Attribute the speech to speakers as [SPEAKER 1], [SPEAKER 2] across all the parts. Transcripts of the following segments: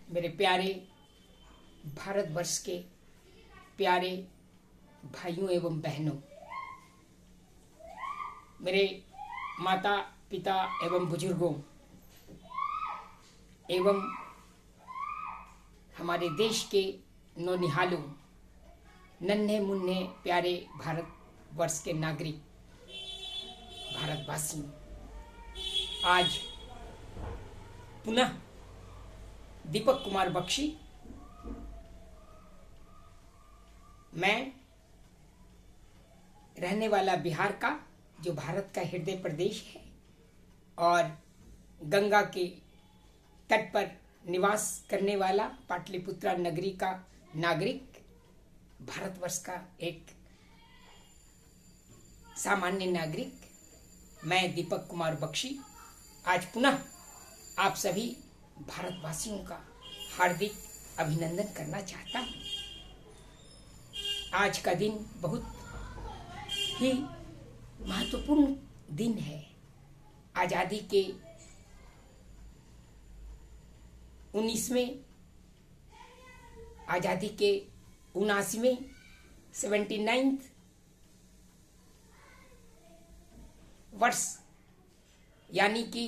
[SPEAKER 1] मेरे प्यारे भारतवर्ष के प्यारे भाइयों एवं बहनों, मेरे माता पिता एवं बुजुर्गों एवं हमारे देश के नौनिहालों, नन्हे मुन्ने प्यारे भारतवर्ष के नागरिक, भारतवासियों, आज पुनः दीपक कुमार बख्शी मैं रहने वाला बिहार का, जो भारत का हृदय प्रदेश है और गंगा के तट पर निवास करने वाला पाटलिपुत्रा नगरी का नागरिक, भारतवर्ष का एक सामान्य नागरिक, मैं दीपक कुमार बख्शी आज पुनः आप सभी भारतवासियों का हार्दिक अभिनंदन करना चाहता हूँ। आज का दिन बहुत ही महत्वपूर्ण दिन है। आज़ादी के 19वें, आज़ादी के 79वें 79th वर्ष यानी कि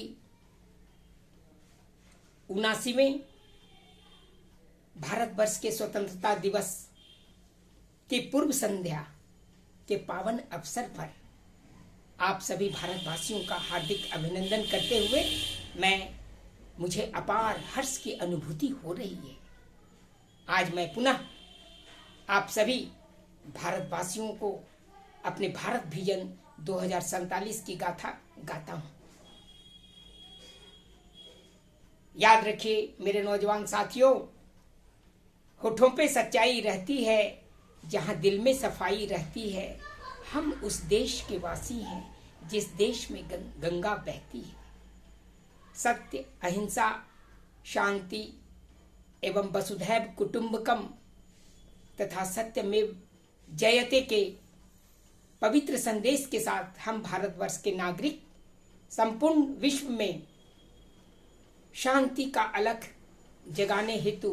[SPEAKER 1] 79वें भारतवर्ष के स्वतंत्रता दिवस की पूर्व संध्या के पावन अवसर पर आप सभी भारतवासियों का हार्दिक अभिनंदन करते हुए मुझे अपार हर्ष की अनुभूति हो रही है। आज मैं पुनः आप सभी भारतवासियों को अपने भारत विजन 2047 की गाथा गाता हूँ। याद रखिए मेरे नौजवान साथियों, होठों पे सच्चाई रहती है, जहाँ दिल में सफाई रहती है। हम उस देश के वासी हैं जिस देश में गंगा बहती है। सत्य, अहिंसा, शांति एवं वसुधैव कुटुंबकम तथा सत्यमेव जयते के पवित्र संदेश के साथ हम भारतवर्ष के नागरिक संपूर्ण विश्व में शांति का अलख जगाने हेतु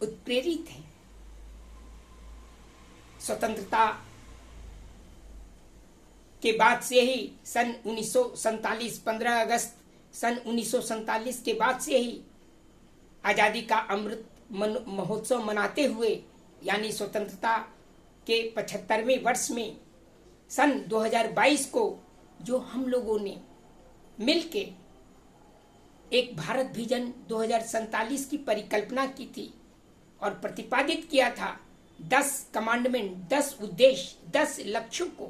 [SPEAKER 1] उत्प्रेरित हैं। स्वतंत्रता के बाद से ही सन 1947 15 अगस्त सन 1947 के बाद से ही आज़ादी का अमृत महोत्सव मनाते हुए, यानी स्वतंत्रता के 75वें वर्ष में सन 2022 को जो हम लोगों ने मिलके एक भारत विजन 2047 की परिकल्पना की थी और प्रतिपादित किया था 10 कमांडमेंट, 10 उद्देश्य, 10 लक्ष्यों को,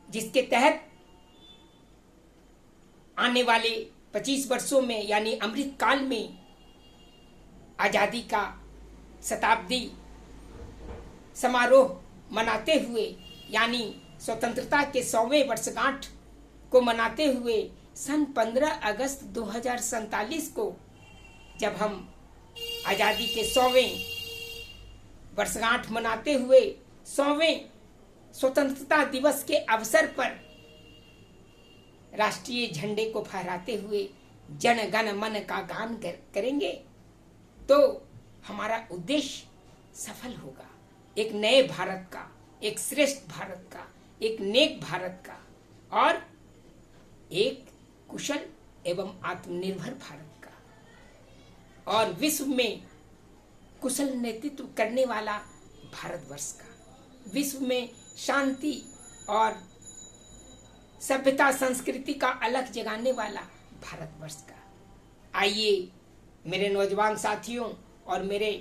[SPEAKER 1] जिसके तहत आने वाले 25 वर्षों में यानी अमृत काल में आजादी का शताब्दी समारोह मनाते हुए, यानी स्वतंत्रता के 100वें वर्षगांठ को मनाते हुए सन 15 अगस्त 2047 को जब हम आजादी के 100वें वर्षगांठ मनाते हुए 100वें स्वतंत्रता दिवस के अवसर पर राष्ट्रीय झंडे को फहराते हुए जन गण मन का गान करेंगे, तो हमारा उद्देश्य सफल होगा। एक नए भारत का, एक श्रेष्ठ भारत का, एक नेक भारत का और एक कुशल एवं आत्मनिर्भर भारत का और विश्व में कुशल नेतृत्व करने वाला भारतवर्ष का, विश्व में शांति और सभ्यता संस्कृति का अलख जगाने वाला भारतवर्ष का। आइए मेरे नौजवान साथियों और मेरे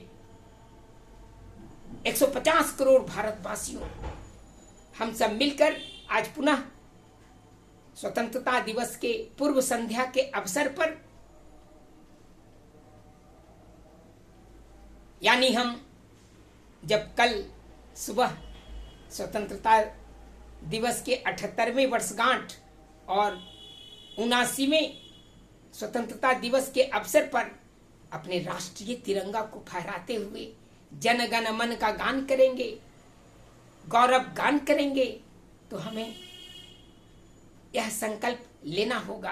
[SPEAKER 1] 150 करोड़ भारतवासियों, हम सब मिलकर आज पुनः स्वतंत्रता दिवस के पूर्व संध्या के अवसर पर, यानी हम जब कल सुबह स्वतंत्रता दिवस के 78वें वर्षगांठ और 79वें स्वतंत्रता दिवस के अवसर पर अपने राष्ट्रीय तिरंगा को फहराते हुए जन गण मन का गान करेंगे, गौरव गान करेंगे, तो हमें यह संकल्प लेना होगा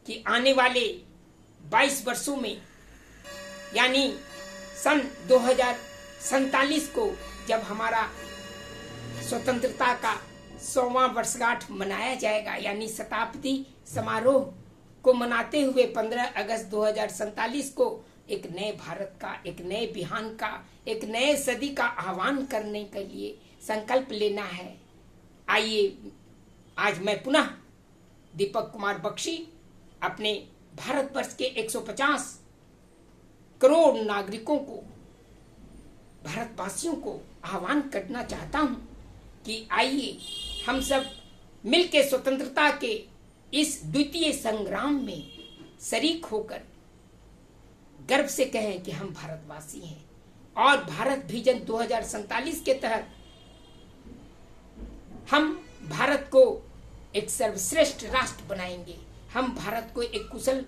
[SPEAKER 1] कि आने वाले 22 वर्षों में, यानी सन 2047 को जब हमारा स्वतंत्रता का 100वां वर्षगांठ मनाया जाएगा, यानी शताब्दी समारोह को मनाते हुए 15 अगस्त 2047 को एक नए भारत का, एक नए बिहान का, एक नए सदी का आह्वान करने के लिए संकल्प लेना है। आइए आज मैं पुनः दीपक कुमार बख्शी अपने भारतवर्ष के 150 करोड़ नागरिकों को, भारतवासियों को आह्वान करना चाहता हूं कि आइए हम सब मिलकर स्वतंत्रता के इस द्वितीय संग्राम में शरीक होकर गर्व से कहें कि हम भारतवासी हैं और भारत विजन 2047 के तहत हम भारत को एक सर्वश्रेष्ठ राष्ट्र बनाएंगे, हम भारत को एक कुशल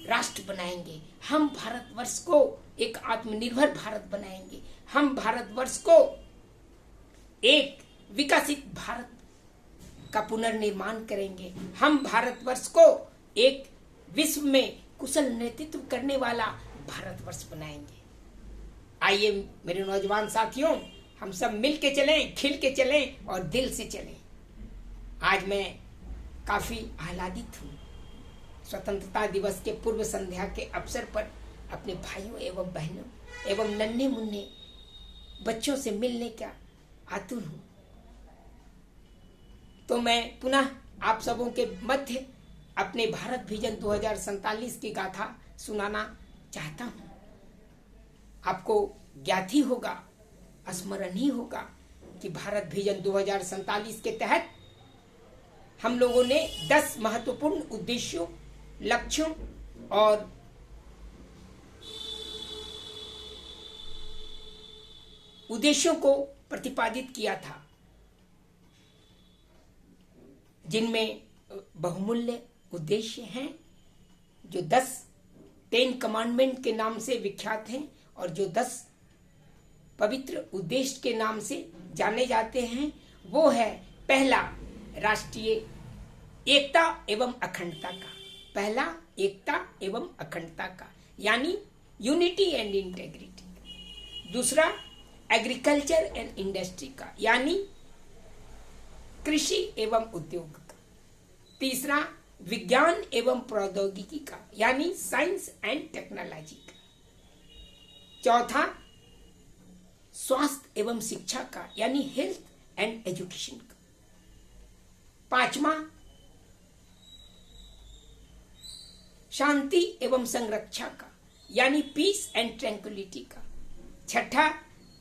[SPEAKER 1] राष्ट्र बनाएंगे, हम भारतवर्ष को एक आत्मनिर्भर भारत बनाएंगे, हम भारतवर्ष को एक विकसित भारत का पुनर्निर्माण करेंगे, हम भारतवर्ष को एक विश्व में कुशल नेतृत्व करने वाला भारतवर्ष बनाएंगे। आइए मेरे नौजवान साथियों, हम सब मिल के चलें, खिल के चलें और दिल से चलें। आज मैं काफी आह्लादित हूँ। स्वतंत्रता दिवस के पूर्व संध्या के अवसर पर अपने भाइयों एवं बहनों एवं नन्हे मुन्ने बच्चों से मिलने का आतुर हूँ। तो मैं पुनः आप सबों के मध्य अपने भारत विजन 2047 की गाथा सुनाना चाहता हूँ। आपको ज्ञात ही होगा, स्मरण ही होगा कि भारत विजन 2047 के तहत हम लोगों ने 10 महत्वपूर्ण उद्देश्यों, लक्ष्यों और उद्देश्यों को प्रतिपादित किया था, जिनमें बहुमूल्य उद्देश्य हैं जो 10 कमांडमेंट के नाम से विख्यात हैं और जो 10 पवित्र उद्देश्य के नाम से जाने जाते हैं। वो है पहला, राष्ट्रीय एकता एवं अखंडता का, पहला एकता एवं अखंडता का यानी यूनिटी एंड इंटेग्रिटी। दूसरा, एग्रीकल्चर एंड इंडस्ट्री का यानी कृषि एवं उद्योग का। तीसरा, विज्ञान एवं प्रौद्योगिकी का यानी साइंस एंड टेक्नोलॉजी का। चौथा, स्वास्थ्य एवं शिक्षा का यानी हेल्थ एंड एजुकेशन का। पांचवा, शांति एवं संरक्षा का यानी पीस एंड ट्रैंक्विलिटी का। छठा,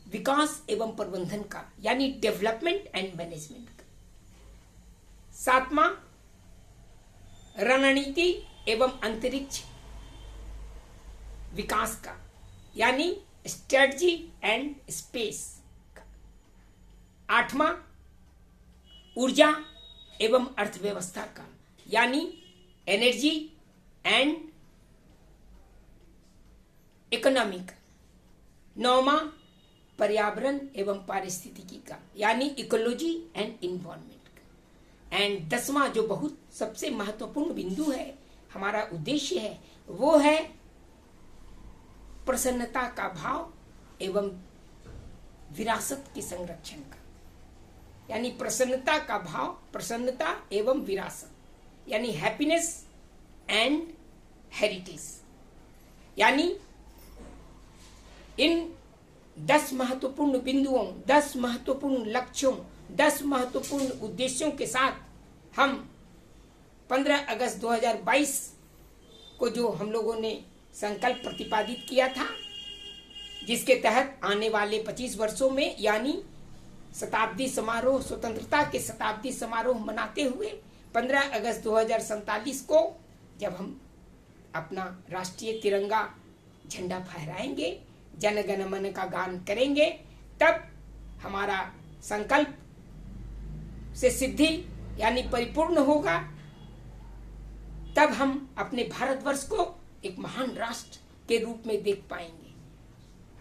[SPEAKER 1] विकास एवं प्रबंधन का यानी डेवलपमेंट एंड मैनेजमेंट का। सातवां, रणनीति एवं अंतरिक्ष विकास का यानी स्ट्रेटजी एंड स्पेस का। आठवां, ऊर्जा एवं अर्थव्यवस्था का यानी एनर्जी एंड इकोनॉमी का। नौवां, पर्यावरण एवं पारिस्थितिकी का यानी इकोलॉजी एंड इन्वायरमेंट का। एंड 10वां, जो बहुत सबसे महत्वपूर्ण बिंदु है, हमारा उद्देश्य है, वो है प्रसन्नता का भाव एवं विरासत के संरक्षण का यानी प्रसन्नता का भाव, प्रसन्नता एवं विरासत यानी हैप्पीनेस एंड हेरिटेज। यानी इन 10 महत्वपूर्ण बिंदुओं, 10 महत्वपूर्ण लक्ष्यों, 10 महत्वपूर्ण उद्देश्यों के साथ हम 15 अगस्त 2022 को जो हम लोगों ने संकल्प प्रतिपादित किया था, जिसके तहत आने वाले 25 वर्षों में यानी शताब्दी समारोह, स्वतंत्रता के शताब्दी समारोह मनाते हुए 15 अगस्त 2047 को जब हम अपना राष्ट्रीय तिरंगा झंडा फहराएंगे, जन गण मन का गान करेंगे, तब हमारा संकल्प से सिद्धि यानी परिपूर्ण होगा। तब हम अपने भारतवर्ष को एक महान राष्ट्र के रूप में देख पाएंगे,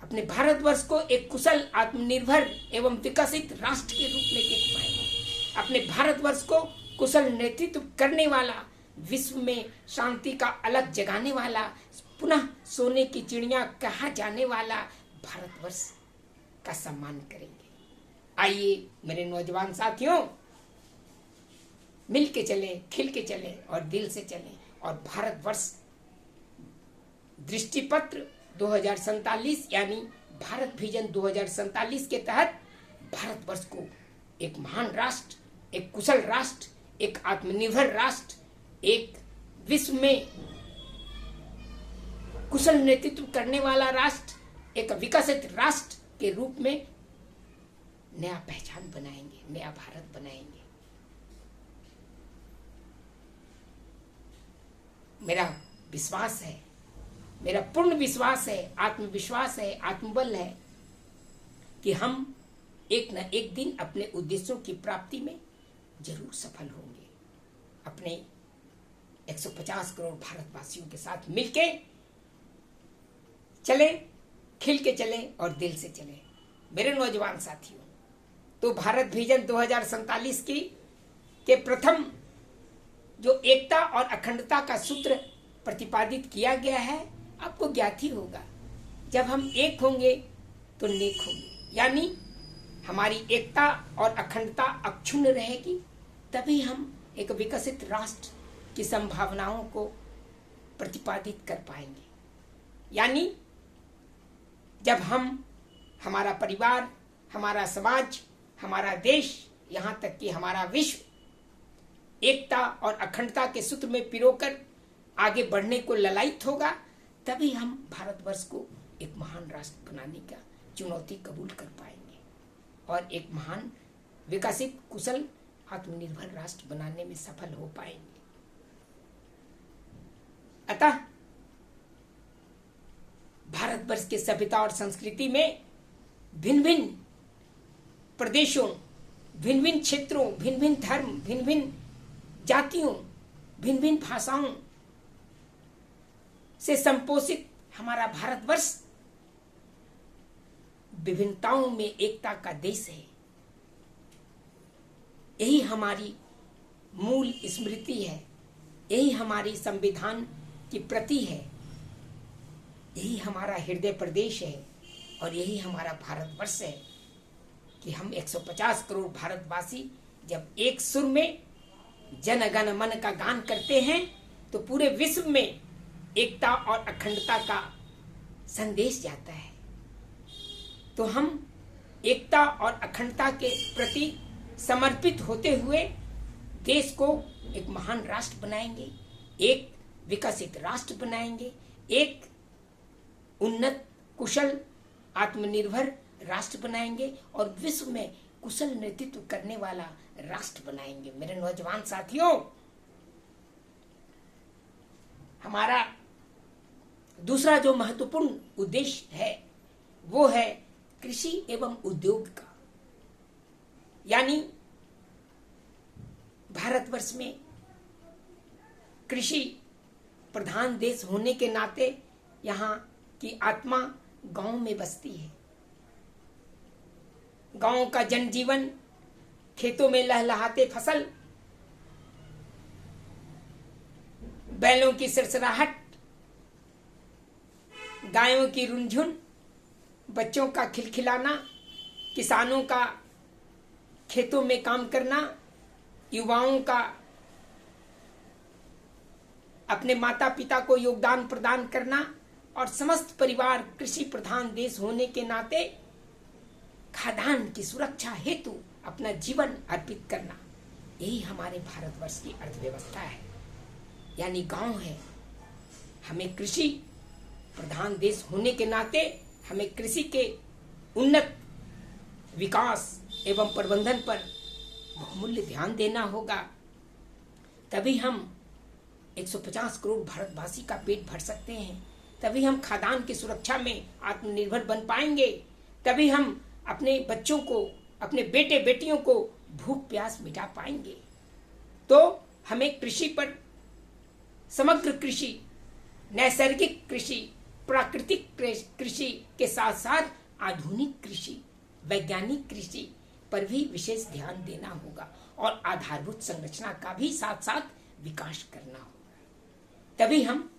[SPEAKER 1] अपने भारतवर्ष को एक कुशल, आत्मनिर्भर एवं विकसित राष्ट्र के रूप में देख पाएंगे, अपने भारतवर्ष को कुशल नेतृत्व करने वाला, विश्व में शांति का अलग जगाने वाला, पुनः सोने की चिड़िया कहा जाने वाला भारतवर्ष का सम्मान करेंगे। आइए मेरे नौजवान साथियों, मिल के चले, खिल के चले और दिल से चले, और भारतवर्ष दृष्टिपत्र 2047 यानी भारत विजन 2047 के तहत भारतवर्ष को एक महान राष्ट्र, एक कुशल राष्ट्र, एक आत्मनिर्भर राष्ट्र, एक विश्व में कुशल नेतृत्व करने वाला राष्ट्र, एक विकसित राष्ट्र के रूप में नया पहचान बनाएंगे, नया भारत बनाएंगे। मेरा विश्वास है, मेरा पूर्ण विश्वास है, आत्मविश्वास है, आत्मबल है कि हम एक न एक दिन अपने उद्देश्यों की प्राप्ति में जरूर सफल होंगे। अपने 150 करोड़ भारतवासियों के साथ मिलके चले, खिल के चले और दिल से चले। मेरे नौजवान साथियों, तो भारत विजन 2047 के प्रथम जो एकता और अखंडता का सूत्र प्रतिपादित किया गया है, आपको ज्ञात ही होगा। जब हम एक होंगे तो नेक होंगे, यानी हमारी एकता और अखंडता अक्षुण्ण रहेगी, तभी हम एक विकसित राष्ट्र की संभावनाओं को प्रतिपादित कर पाएंगे। यानी जब हम, हमारा परिवार, हमारा समाज, हमारा देश, यहाँ तक कि हमारा विश्व एकता और अखंडता के सूत्र में पिरोकर आगे बढ़ने को ललायित होगा, तभी हम भारतवर्ष को एक महान राष्ट्र बनाने का चुनौती कबूल कर पाएंगे और एक महान विकसित कुशल आत्मनिर्भर राष्ट्र बनाने में सफल हो पाएंगे। अतः भारतवर्ष के सभ्यता और संस्कृति में भिन्न भिन्न प्रदेशों, भिन्न भिन्न क्षेत्रों, भिन्न भिन्न धर्म, भिन्न भिन्न जातियों, भिन्न भिन्न भाषाओं से संपोषित हमारा भारतवर्ष विभिन्नताओं में एकता का देश है। यही हमारी मूल स्मृति है, यही हमारी संविधान की प्रति है, यही हमारा हृदय प्रदेश है और यही हमारा भारतवर्ष है कि हम 150 करोड़ भारतवासी जब एक सुर में जन गण मन का गान करते हैं तो पूरे विश्व में एकता और अखंडता का संदेश जाता है। तो हम एकता और अखंडता के प्रति समर्पित होते हुए देश को एक महान राष्ट्र बनाएंगे, एक विकसित राष्ट्र बनाएंगे, एक उन्नत कुशल आत्मनिर्भर राष्ट्र बनाएंगे और विश्व में कुशल नेतृत्व करने वाला राष्ट्र बनाएंगे। मेरे नौजवान साथियों, हमारा दूसरा जो महत्वपूर्ण उद्देश्य है वो है कृषि एवं उद्योग का। यानी भारतवर्ष में कृषि प्रधान देश होने के नाते यहाँ की आत्मा गांव में बसती है। गांव का जनजीवन, खेतों में लहलहाते फसल, बैलों की सरसराहट, गायों की रुनझुन, बच्चों का खिलखिलाना, किसानों का खेतों में काम करना, युवाओं का अपने माता पिता को योगदान प्रदान करना और समस्त परिवार कृषि प्रधान देश होने के नाते खाद्यान्न की सुरक्षा हेतु अपना जीवन अर्पित करना, यही हमारे भारतवर्ष की अर्थव्यवस्था है। यानी गांव है। हमें कृषि प्रधान देश होने के नाते हमें कृषि के उन्नत विकास एवं प्रबंधन पर बहुमूल्य ध्यान देना होगा। तभी हम 150 करोड़ भारतवासी का पेट भर सकते हैं, तभी हम खाद्यान्न की सुरक्षा में आत्मनिर्भर बन पाएंगे, तभी हम अपने बच्चों को, अपने बेटे बेटियों को भूख प्यास मिटा पाएंगे। तो हमें कृषि पर, समग्र कृषि, नैसर्गिक कृषि, प्राकृतिक कृषि के साथ साथ आधुनिक कृषि, वैज्ञानिक कृषि, पर भी विशेष ध्यान देना होगा और आधारभूत संरचना का भी साथ साथ विकास करना होगा। तभी हम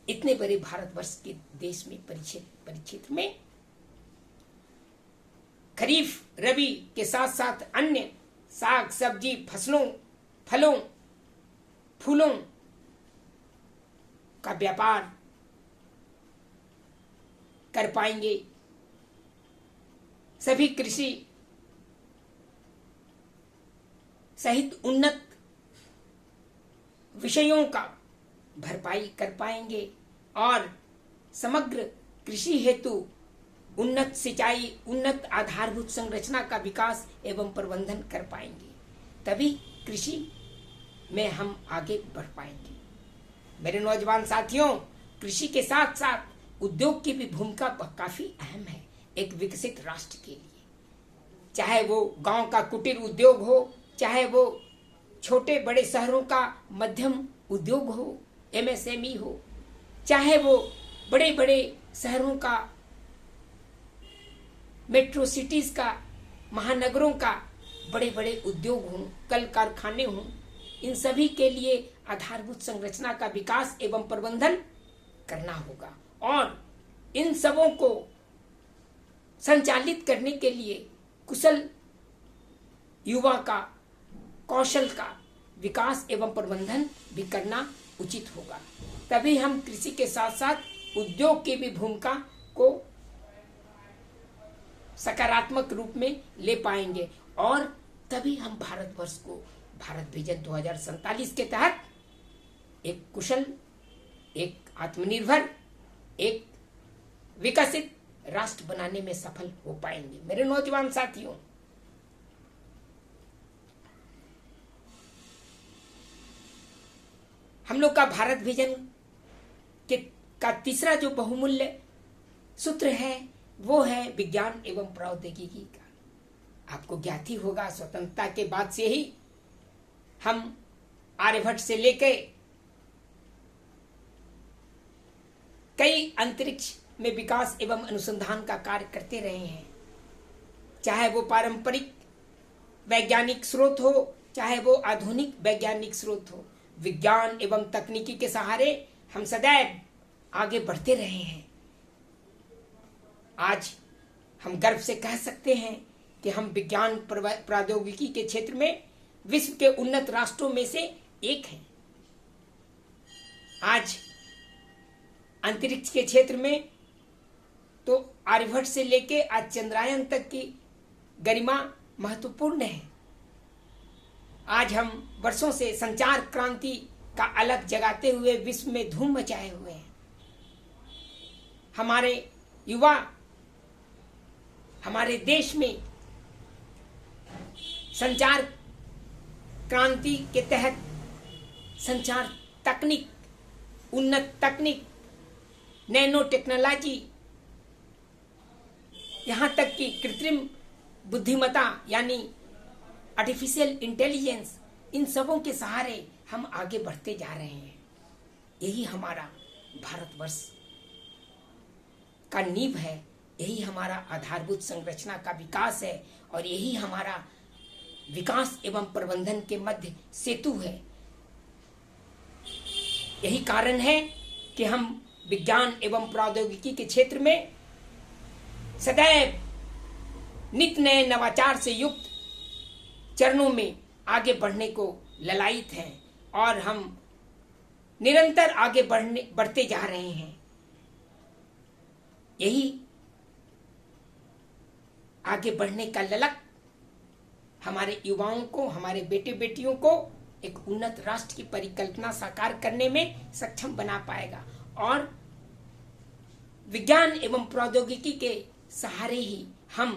[SPEAKER 1] इतने बड़े भारतवर्ष के देश में परिक्षेत्र में खरीफ रबी के साथ साथ अन्य साग सब्जी फसलों फलों फूलों का व्यापार कर पाएंगे। सभी कृषि सहित उन्नत विषयों का भरपाई कर पाएंगे और समग्र कृषि हेतु उन्नत सिंचाई उन्नत आधारभूत संरचना का विकास एवं प्रबंधन कर पाएंगे। तभी कृषि में हम आगे बढ़ पाएंगे। मेरे नौजवान साथियों, कृषि के साथ साथ उद्योग की भी भूमिका काफी अहम है एक विकसित राष्ट्र के लिए। चाहे वो गांव का कुटीर उद्योग हो, चाहे वो छोटे बड़े शहरों का मध्यम उद्योग हो, एमएसएमई हो, चाहे वो बड़े बड़े शहरों का मेट्रो सिटीज का महानगरों का बड़े बड़े उद्योग हों, कल कारखाने हों, इन सभी के लिए आधारभूत संरचना का विकास एवं प्रबंधन करना होगा और इन सबों को संचालित करने के लिए कुशल युवा का कौशल का विकास एवं प्रबंधन भी करना उचित होगा। तभी हम कृषि के साथ साथ उद्योग की भी भूमिका को सकारात्मक रूप में ले पाएंगे और तभी हम भारतवर्ष को भारत विजन 2047 के तहत एक कुशल, एक आत्मनिर्भर, एक विकसित राष्ट्र बनाने में सफल हो पाएंगे। मेरे नौजवान साथियों, हम लोग का भारत विजन का तीसरा जो बहुमूल्य सूत्र है वो है विज्ञान एवं प्रौद्योगिकी का। आपको ज्ञात ही होगा, स्वतंत्रता के बाद से ही हम आर्यभट्ट से लेकर कई अंतरिक्ष में विकास एवं अनुसंधान का कार्य करते रहे हैं। चाहे वो पारंपरिक वैज्ञानिक स्रोत हो, चाहे वो आधुनिक वैज्ञानिक स्रोत हो, विज्ञान एवं तकनीकी के सहारे हम सदैव आगे बढ़ते रहे हैं। आज हम गर्व से कह सकते हैं कि हम विज्ञान प्रौद्योगिकी के क्षेत्र में विश्व के उन्नत राष्ट्रों में से एक हैं। आज अंतरिक्ष के क्षेत्र में तो आर्यभट्ट से लेके आज चंद्रयान तक की गरिमा महत्वपूर्ण है। आज हम वर्षों से संचार क्रांति का अलग जगाते हुए विश्व में धूम मचाए हुए हैं। हमारे युवा हमारे देश में संचार क्रांति के तहत संचार तकनीक, उन्नत तकनीक, नैनो टेक्नोलॉजी, यहां तक कि कृत्रिम बुद्धिमत्ता यानी आर्टिफिशियल इंटेलिजेंस, इन सबों के सहारे हम आगे बढ़ते जा रहे हैं। यही हमारा भारतवर्ष का नींव है, यही हमारा आधारभूत संरचना का विकास है और यही हमारा विकास एवं प्रबंधन के मध्य सेतु है। यही कारण है कि हम विज्ञान एवं प्रौद्योगिकी के क्षेत्र में सदैव नित्य नए नवाचार से युक्त चरणों में आगे बढ़ने को ललायित हैं और हम निरंतर आगे बढ़ते जा रहे हैं। यही आगे बढ़ने का ललक हमारे युवाओं को, हमारे बेटे बेटियों को एक उन्नत राष्ट्र की परिकल्पना साकार करने में सक्षम बना पाएगा और विज्ञान एवं प्रौद्योगिकी के सहारे ही हम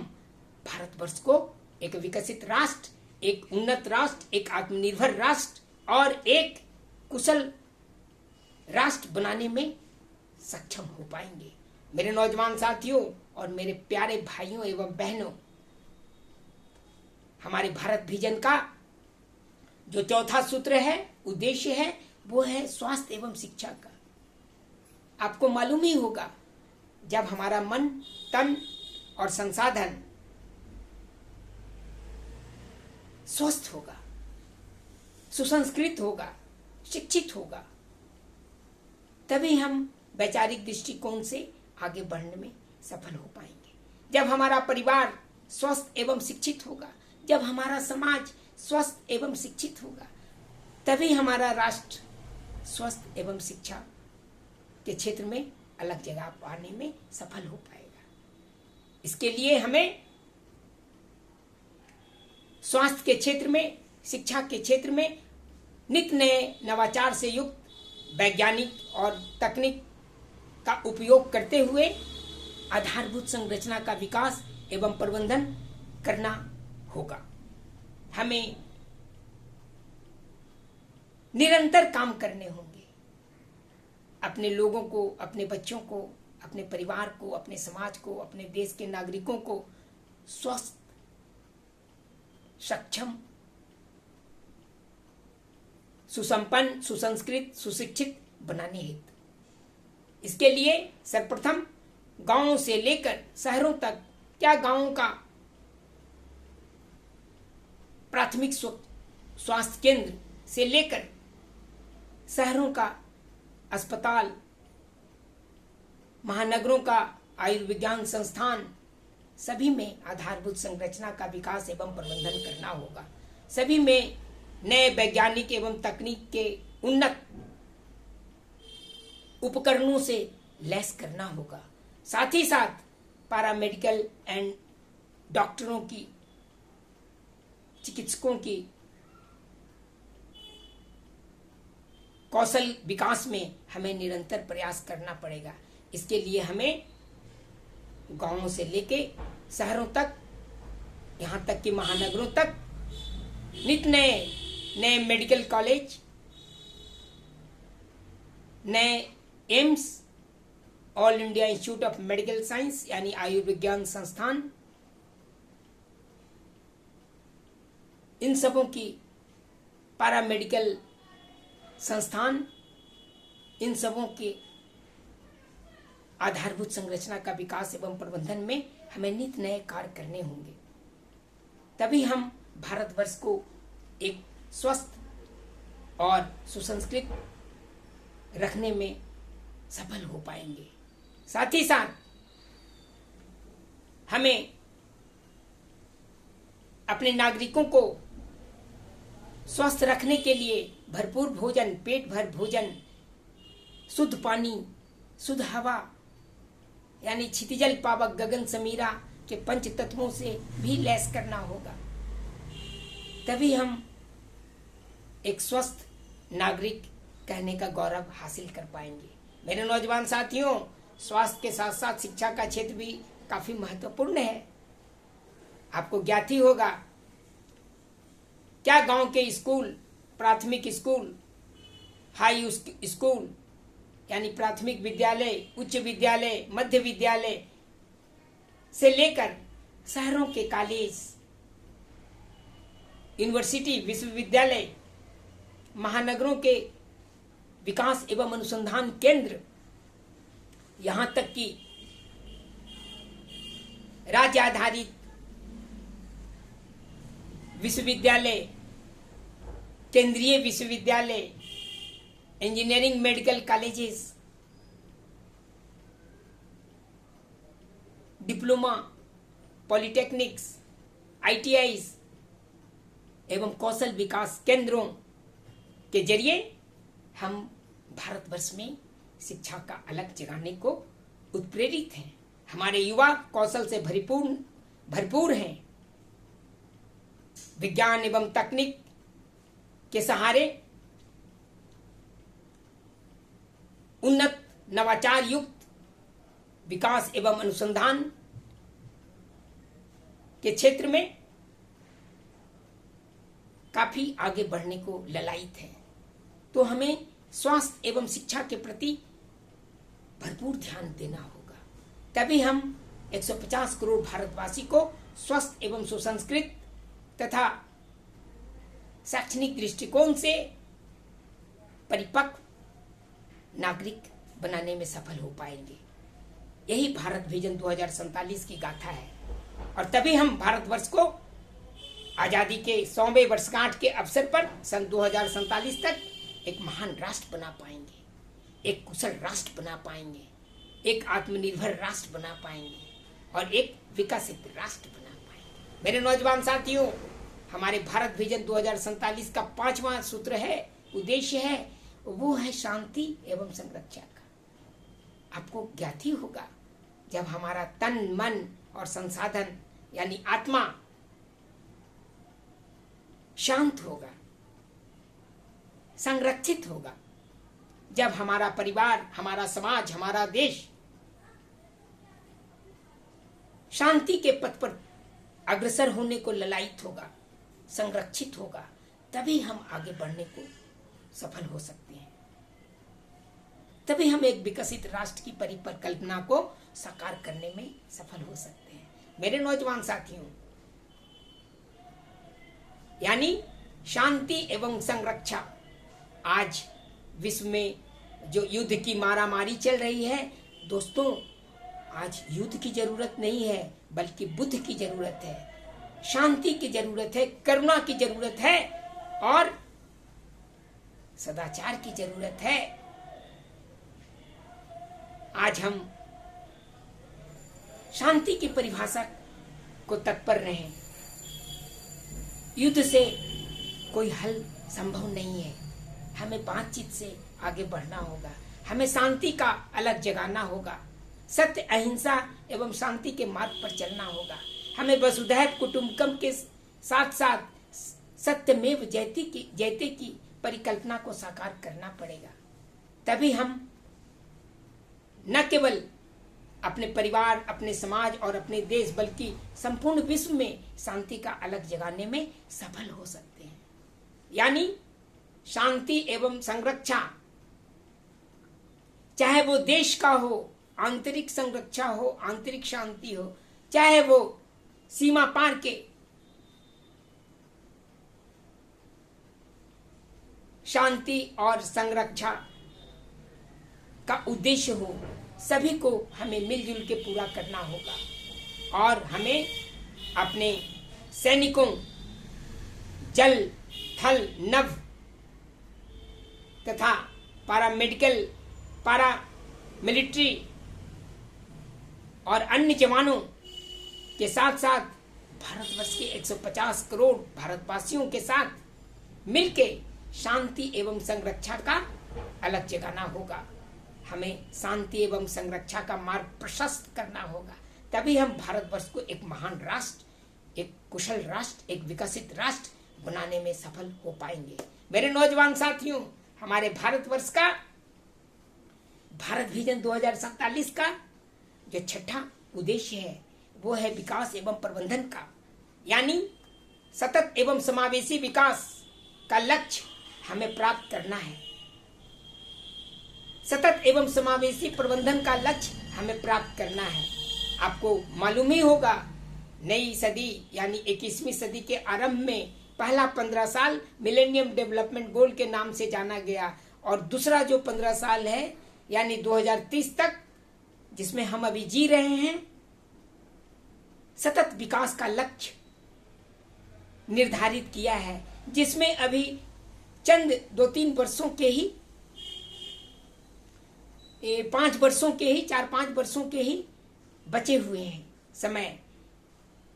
[SPEAKER 1] भारतवर्ष को एक विकसित राष्ट्र, एक उन्नत राष्ट्र, एक आत्मनिर्भर राष्ट्र और एक कुशल राष्ट्र बनाने में सक्षम हो पाएंगे। मेरे नौजवान साथियों और मेरे प्यारे भाइयों एवं बहनों, हमारे भारत विजन का जो चौथा सूत्र है, उद्देश्य है, वो है स्वास्थ्य एवं शिक्षा का। आपको मालूम ही होगा, जब हमारा मन, तन और संसाधन स्वस्थ होगा, सुसंस्कृत होगा, शिक्षित होगा, तभी हम वैचारिक दृष्टिकोण से आगे बढ़ने में सफल हो पाएंगे। जब हमारा परिवार स्वस्थ एवं शिक्षित होगा, जब हमारा समाज स्वस्थ एवं शिक्षित होगा, तभी हमारा राष्ट्र स्वस्थ एवं शिक्षा के क्षेत्र में अलग जगह पाने में सफल हो पाएगा। इसके लिए हमें स्वास्थ्य के क्षेत्र में, शिक्षा के क्षेत्र में नित्य नए नवाचार से युक्त वैज्ञानिक और तकनीक का उपयोग करते हुए आधारभूत संरचना का विकास एवं प्रबंधन करना होगा। हमें निरंतर काम करने होंगे। अपने लोगों को, अपने बच्चों को, अपने परिवार को, अपने समाज को, अपने देश के नागरिकों को स्वस्थ, सक्षम, सुसंपन्न, सुसंस्कृत, सुशिक्षित बनाने हेतु इसके लिए सर्वप्रथम गांवों से लेकर शहरों तक, क्या गांवों का प्राथमिक स्वास्थ्य केंद्र से लेकर शहरों का अस्पताल, महानगरों का आयुर्विज्ञान संस्थान, सभी में आधारभूत संरचना का विकास एवं प्रबंधन करना होगा। सभी में नए वैज्ञानिक एवं तकनीक के उन्नत उपकरणों से लैस करना होगा। साथ ही साथ पैरामेडिकल एंड डॉक्टरों की, चिकित्सकों की कौशल विकास में हमें निरंतर प्रयास करना पड़ेगा। इसके लिए हमें गांवों से लेके शहरों तक, यहाँ तक कि महानगरों तक नित्य नए मेडिकल कॉलेज, नए AIIMS, all India institute of medical science यानी आयुर्विज्ञान संस्थान, इन सबों की पैरामेडिकल संस्थान, इन सबों के आधारभूत संरचना का विकास एवं प्रबंधन में हमें नित्य नए कार्य करने होंगे। तभी हम भारतवर्ष को एक स्वस्थ और सुसंस्कृत रखने में सफल हो पाएंगे। साथ ही साथ हमें अपने नागरिकों को स्वस्थ रखने के लिए भरपूर भोजन, पेट भर भोजन, शुद्ध पानी, शुद्ध हवा यानी क्षितिजल पावक गगन समीरा के पंच तत्वों से भी लैस करना होगा। तभी हम एक स्वस्थ नागरिक कहने का गौरव हासिल कर पाएंगे। मेरे नौजवान साथियों, स्वास्थ्य के साथ साथ शिक्षा का क्षेत्र भी काफी महत्वपूर्ण है। आपको ज्ञात ही होगा, क्या गांव के स्कूल, प्राथमिक स्कूल, हाई स्कूल यानी प्राथमिक विद्यालय, उच्च विद्यालय, मध्य विद्यालय से लेकर शहरों के कॉलेज, यूनिवर्सिटी, विश्वविद्यालय, महानगरों के विकास एवं अनुसंधान केंद्र, यहाँ तक कि राज्य आधारित विश्वविद्यालय, केंद्रीय विश्वविद्यालय, engineering medical colleges, diploma, polytechnics, ITIs एवं कौशल विकास केंद्रों के जरिए हम भारतवर्ष में शिक्षा का अलग जगाने को उत्प्रेरित हैं। हमारे युवा कौशल से भरपूर हैं। विज्ञान एवं तकनीक के सहारे उन्नत नवाचार युक्त विकास एवं अनुसंधान के क्षेत्र में काफी आगे बढ़ने को ललायित है। तो हमें स्वास्थ्य एवं शिक्षा के प्रति भरपूर ध्यान देना होगा। तभी हम 150 करोड़ भारतवासी को स्वस्थ एवं सुसंस्कृत तथा शैक्षणिक दृष्टिकोण से परिपक्व नागरिक बनाने में सफल हो पाएंगे। यही भारत विजन 2047 की गाथा है। और तभी हम भारतवर्ष को आजादी के 100वें वर्षगांठ के अवसर पर सन 2047 तक एक महान राष्ट्र बना पाएंगे, एक कुशल राष्ट्र बना पाएंगे, एक आत्मनिर्भर राष्ट्र बना पाएंगे और एक विकसित राष्ट्र बना पाएंगे। मेरे नौजवान साथियों, हमारे भारत विजन 2047 का 5वां सूत्र है, उद्देश्य है, वो है शांति एवं संरक्षा का। आपको ज्ञात ही होगा, जब हमारा तन मन और संसाधन यानी आत्मा शांत होगा, संरक्षित होगा, जब हमारा परिवार, हमारा समाज, हमारा देश शांति के पथ पर अग्रसर होने को ललायित होगा, संरक्षित होगा, तभी हम आगे बढ़ने को सफल हो सकते हैं। तभी हम एक विकसित राष्ट्र की परिकल्पना को साकार करने में सफल हो सकते हैं। मेरे नौजवान साथियों, यानी शांति एवं संरक्षा। आज विश्व में जो युद्ध की मारामारी चल रही है दोस्तों, आज युद्ध की जरूरत नहीं है, बल्कि बुद्ध की जरूरत है, शांति की जरूरत है, करुणा की जरूरत है और सदाचार की जरूरत है। आज हम शांति की परिभाषा को तत्पर रहें। युद्ध से कोई हल संभव नहीं है, हमें बातचीत से आगे बढ़ना होगा, हमें शांति का अलग जगाना होगा, सत्य, अहिंसा एवं शांति के मार्ग पर चलना होगा। हमें वसुधैव कुटुंबकम के साथ साथ सत्यमेव जयते की परिकल्पना को साकार करना पड़ेगा। तभी हम न केवल अपने परिवार, अपने समाज और अपने देश, बल्कि संपूर्ण विश्व में शांति का अलग जगाने में सफल हो सकते हैं। यानी शांति एवं संरक्षा, चाहे वो देश का हो, आंतरिक संरक्षा हो, आंतरिक शांति हो, चाहे वो सीमा पार के शांति और संरक्षा का उद्देश्य हो, सभी को हमें मिलजुल के पूरा करना होगा। और हमें अपने सैनिकों, जल, थल, नभ तथा पैरामेडिकल, पैरा मिलिट्री और अन्य जवानों के साथ साथ भारतवर्ष के 150 करोड़ भारतवासियों के साथ मिलके शांति एवं संरक्षा का अलग जगाना होगा। हमें शांति एवं संरक्षा का मार्ग प्रशस्त करना होगा, तभी हम भारतवर्ष को एक महान राष्ट्र, एक कुशल राष्ट्र, एक विकसित राष्ट्र बनाने में सफल हो पाएंगे। मेरे नौजवान साथियों, हमारे भारतवर्ष का भारत विजन 2047 का जो छठा उद्देश्य है वो है विकास एवं प्रबंधन का, यानी सतत एवं समावेशी विकास का लक्ष्य हमें प्राप्त करना है। सतत एवं समावेशी प्रबंधन का लक्ष्य हमें प्राप्त करना है। आपको मालूम ही होगा, नई सदी यानी 21वीं सदी के आरंभ में पहला 15 साल मिलेनियम डेवलपमेंट गोल के नाम से जाना गया और दूसरा जो 15 साल है यानी 2030 तक, जिसमें हम अभी जी रहे हैं, सतत विकास का लक्ष्य निर्धारित किया है, जिसमें अभी चंद 2-3 वर्षों के ही 4-5 वर्षों के ही बचे हुए हैं समय,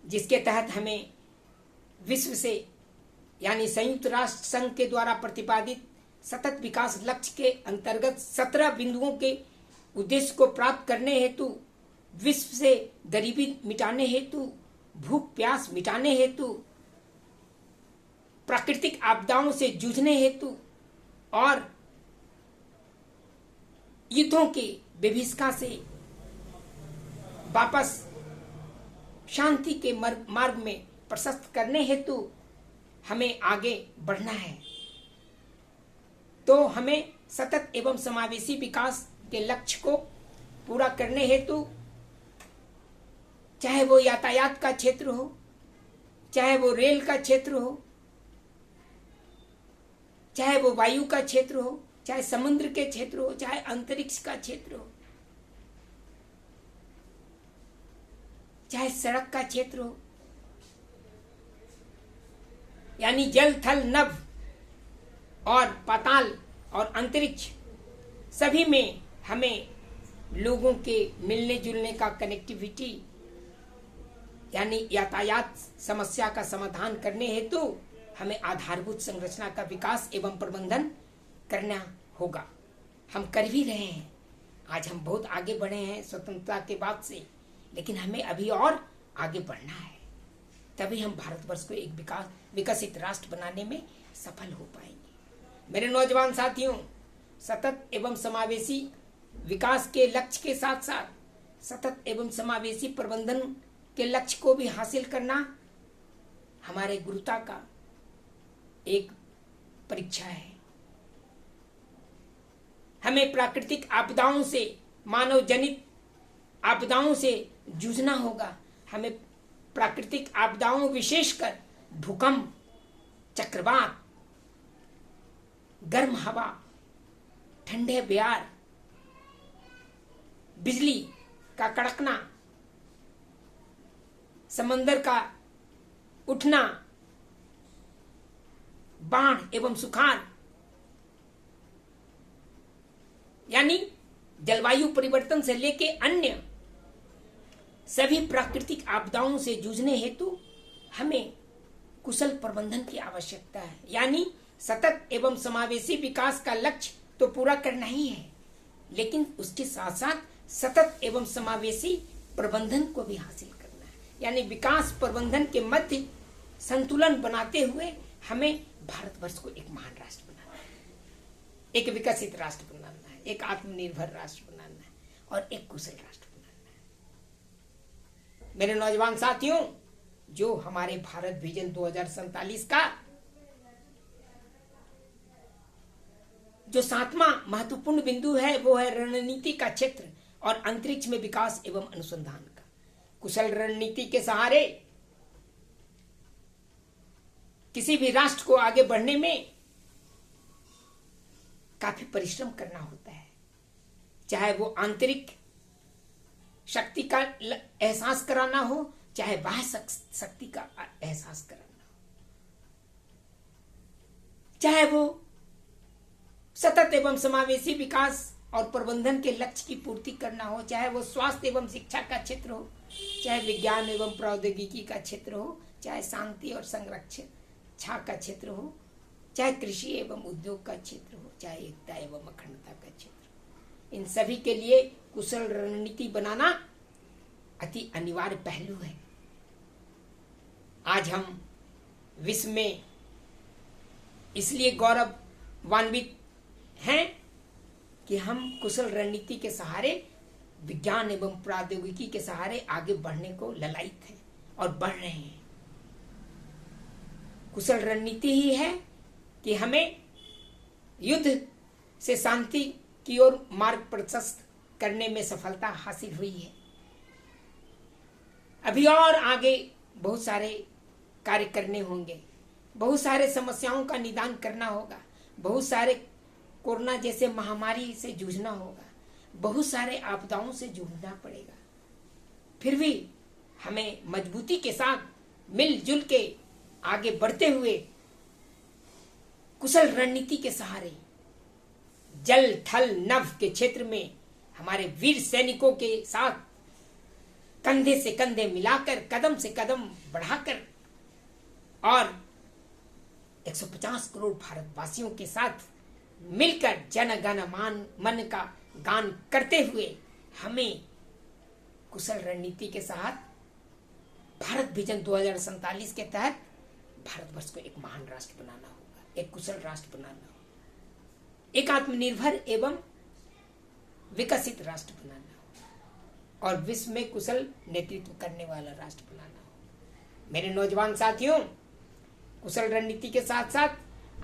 [SPEAKER 1] जिसके तहत हमें विश्व से यानी संयुक्त राष्ट्र संघ के द्वारा प्रतिपादित सतत विकास लक्ष्य के अंतर्गत 17 बिंदुओं के उद्देश्य को प्राप्त करने हेतु, विश्व से गरीबी मिटाने हेतु, भूख प्यास मिटाने हेतु, प्राकृतिक आपदाओं से जूझने हेतु और युद्धों की विभीषिका से वापस शांति के मार्ग में प्रशस्त करने हेतु हमें आगे बढ़ना है। तो हमें सतत एवं समावेशी विकास के लक्ष्य को पूरा करने हेतु, चाहे वो यातायात का क्षेत्र हो, चाहे वो रेल का क्षेत्र हो, चाहे वो वायु का क्षेत्र हो, चाहे समुद्र के क्षेत्र हो, चाहे अंतरिक्ष का क्षेत्र हो, चाहे सड़क का क्षेत्र हो, यानी जल, थल, नभ और पाताल और अंतरिक्ष, सभी में हमें लोगों के मिलने जुलने का कनेक्टिविटी यानी यातायात समस्या का समाधान करने हेतु हमें आधारभूत संरचना का विकास एवं प्रबंधन करना होगा। हम कर भी रहे हैं। आज हम बहुत आगे बढ़े हैं स्वतंत्रता के बाद से, लेकिन हमें अभी और आगे बढ़ना है, तभी हम भारतवर्ष को एक विकसित राष्ट्र बनाने में सफल हो पाएंगे। मेरे नौजवान साथियों, सतत एवं समावेशी विकास के लक्ष्य के साथ साथ सतत एवं समावेशी प्रबंधन के लक्ष्य को भी हासिल करना हमारे गुरुता का एक परीक्षा है। हमें प्राकृतिक आपदाओं से, मानव जनित आपदाओं से जूझना होगा। हमें प्राकृतिक आपदाओं, विशेषकर भूकंप, चक्रवात, गर्म हवा, ठंडे बयार, बिजली का कड़कना, समंदर का उठना, बाढ़ एवं सुखाड़, यानी जलवायु परिवर्तन से लेके अन्य सभी प्राकृतिक आपदाओं से जूझने हेतु हमें कुशल प्रबंधन की आवश्यकता है। यानी सतत एवं समावेशी विकास का लक्ष्य तो पूरा करना ही है, लेकिन उसके साथ साथ सतत एवं समावेशी प्रबंधन को भी हासिल करना है। यानी विकास प्रबंधन के मध्य संतुलन बनाते हुए हमें भारतवर्ष को एक महान राष्ट्र बनाना है, एक विकसित राष्ट्र बनाना है, एक आत्मनिर्भर राष्ट्र बनाना है और एक कुशल राष्ट्र बनाना है। मेरे नौजवान साथियों, जो हमारे भारत विजन 2047 का जो 7वां महत्वपूर्ण बिंदु है, वो है रणनीति का क्षेत्र और अंतरिक्ष में विकास एवं अनुसंधान का। कुशल रणनीति के सहारे किसी भी राष्ट्र को आगे बढ़ने में काफी परिश्रम करना होता है, चाहे वो आंतरिक शक्ति का एहसास कराना हो, चाहे बाह्य शक्ति का एहसास कराना हो, चाहे वो सतत एवं समावेशी विकास और प्रबंधन के लक्ष्य की पूर्ति करना हो, चाहे वो स्वास्थ्य एवं शिक्षा का क्षेत्र हो, चाहे विज्ञान एवं प्रौद्योगिकी का क्षेत्र हो, चाहे शांति और संरक्षा का क्षेत्र हो, चाहे कृषि एवं उद्योग का क्षेत्र हो, चाहे एकता एवं अखंडता का क्षेत्र। इन सभी के लिए कुशल रणनीति बनाना अति अनिवार्य पहलू है। आज हम विश्व में इसलिए गौरवान्वित हैं कि हम कुशल रणनीति के सहारे, विज्ञान एवं प्रौद्योगिकी के सहारे आगे बढ़ने को ललायित हैं और बढ़ रहे हैं। कुशल रणनीति ही है कि हमें युद्ध से शांति की ओर मार्ग प्रशस्त करने में सफलता हासिल हुई है। अभी और आगे बहुत सारे कार्य करने होंगे, बहुत सारे समस्याओं का निदान करना होगा, बहुत सारे कोरोना जैसे महामारी से जूझना होगा, बहुत सारे आपदाओं से जूझना पड़ेगा। फिर भी हमें मजबूती के साथ मिलजुल के आगे बढ़ते हुए कुशल रणनीति के सहारे जल, थल, नभ के क्षेत्र में हमारे वीर सैनिकों के साथ कंधे से कंधे मिलाकर, कदम से कदम बढ़ाकर और 150 करोड़ भारतवासियों के साथ मिलकर जन गण मन का गान करते हुए हमें कुशल रणनीति के साथ भारत विजन 2047 के तहत भारतवर्ष को एक महान राष्ट्र बनाना होगा, एक कुशल राष्ट्र बनाना होगा, एक आत्मनिर्भर एवं विकसित राष्ट्र बनाना होगा और विश्व में कुशल नेतृत्व करने वाला राष्ट्र बनाना होगा। मेरे नौजवान साथियों, कुशल रणनीति के साथ साथ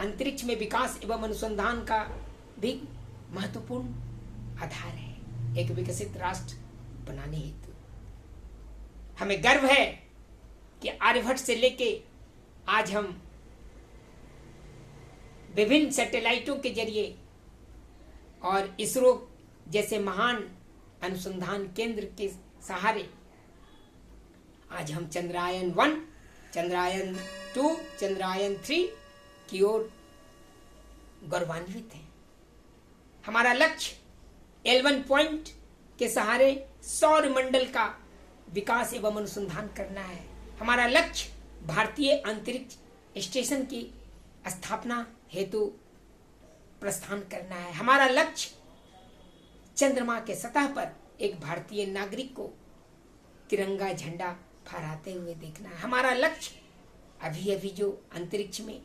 [SPEAKER 1] अंतरिक्ष में विकास एवं अनुसंधान का भी महत्वपूर्ण आधार है एक विकसित राष्ट्र बनाने हेतु। हमें गर्व है कि आर्यभट्ट से लेके आज हम विभिन्न सैटेलाइटों के जरिए और इसरो जैसे महान अनुसंधान केंद्र के सहारे आज हम चंद्रयान 1, चंद्रयान 2 चंद्रयान 3 की ओर गौरवान्वित हैं। हमारा लक्ष्य L1 पॉइंट के सहारे सौर मंडल का विकास एवं अनुसंधान करना है। हमारा लक्ष्य भारतीय अंतरिक्ष स्टेशन की स्थापना हेतु प्रस्थान करना है। हमारा लक्ष्य चंद्रमा के सतह पर एक भारतीय नागरिक को तिरंगा झंडा फहराते हुए देखना है। हमारा लक्ष्य अभी अभी जो अंतरिक्ष में